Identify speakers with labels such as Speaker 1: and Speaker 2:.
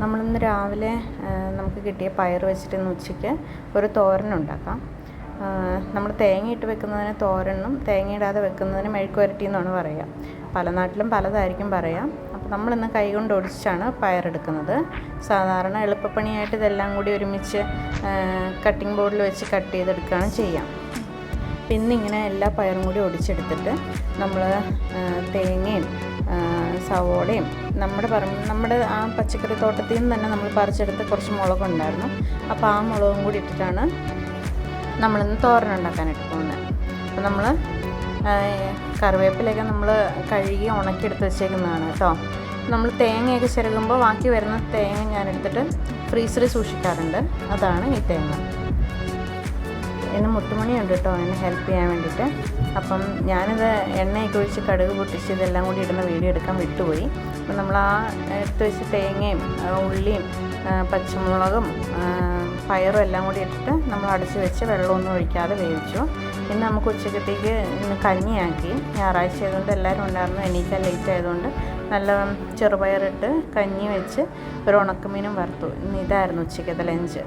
Speaker 1: നമ്മളിന്ന് രാവിലെ നമുക്ക് കിട്ടിയ പയർ വെച്ചിട്ട് ഇന്ന് ഉച്ചയ്ക്ക് ഒരു തോരനുണ്ടാക്കാം. നമ്മൾ തേങ്ങയിട്ട് വെക്കുന്നതിന് തോരനും തേങ്ങയിടാതെ വെക്കുന്നതിന് മെഴുക്ക് പുരട്ടി എന്നാണ് പറയുക. പല നാട്ടിലും പലതായിരിക്കും പറയാം. അപ്പോൾ നമ്മളിന്ന് കൈകൊണ്ട് ഒടിച്ചാണ് പയറെടുക്കുന്നത്. സാധാരണ എളുപ്പപ്പണിയായിട്ട് ഇതെല്ലാം കൂടി ഒരുമിച്ച് കട്ടിംഗ് ബോർഡിൽ വെച്ച് കട്ട് ചെയ്തെടുക്കുകയാണ് ചെയ്യാം. പിന്നിങ്ങനെ എല്ലാ പയറും കൂടി ഒടിച്ചെടുത്തിട്ട് നമ്മൾ തേങ്ങയും സവോളയും നമ്മുടെ ആ പച്ചക്കറി തോട്ടത്തിൽ നിന്ന് തന്നെ നമ്മൾ പറിച്ചെടുത്ത് കുറച്ച് മുളകുണ്ടായിരുന്നു. അപ്പോൾ ആ മുളകും കൂടി ഇട്ടിട്ടാണ് നമ്മളിന്ന് തോരനുണ്ടാക്കാനായിട്ട് പോകുന്നത്. അപ്പോൾ നമ്മൾ കറിവേപ്പിലൊക്കെ നമ്മൾ കഴുകി ഉണക്കിയെടുത്ത് വെച്ചേക്കുന്നതാണ് കേട്ടോ. നമ്മൾ തേങ്ങയൊക്കെ ചിരകുമ്പോൾ ബാക്കി വരുന്ന തേങ്ങ ഞാനെടുത്തിട്ട് ഫ്രീസറിൽ സൂക്ഷിക്കാറുണ്ട്. അതാണ് ഈ തേങ്ങ. ഇന്ന് മുട്ടുമണിയുണ്ട് കേട്ടോ എന്നെ ഹെൽപ്പ് ചെയ്യാൻ വേണ്ടിയിട്ട്. അപ്പം ഞാനിത് എണ്ണയൊക്കെ ഒഴിച്ച് കടുക് പൊട്ടിച്ച് ഇതെല്ലാം കൂടി ഇടുന്ന വീഡിയോ എടുക്കാൻ വിട്ടുപോയി. അപ്പം നമ്മൾ ആ എടുത്ത് വെച്ച് തേങ്ങയും ഉള്ളിയും പച്ചമുളകും പയറും എല്ലാം കൂടി ഇട്ടിട്ട് നമ്മൾ അടച്ച് വെച്ച് വെള്ളമൊന്നും ഒഴിക്കാതെ വേവിച്ചു. ഇന്ന് നമുക്ക് ഉച്ചക്കത്തേക്ക് ഇന്ന് കഞ്ഞിയാക്കി. ഞായറാഴ്ച ആയതുകൊണ്ട് എല്ലാവരും ഉണ്ടായിരുന്നു. എണീക്കാൻ ലേറ്റ് ആയതുകൊണ്ട് നല്ല ചെറുപയറിട്ട് കഞ്ഞി വെച്ച് ഒരു ഉണക്കമീനും വറുത്തു. ഇന്ന് ഇതായിരുന്നു ഉച്ചക്കത്തെ ലഞ്ച്.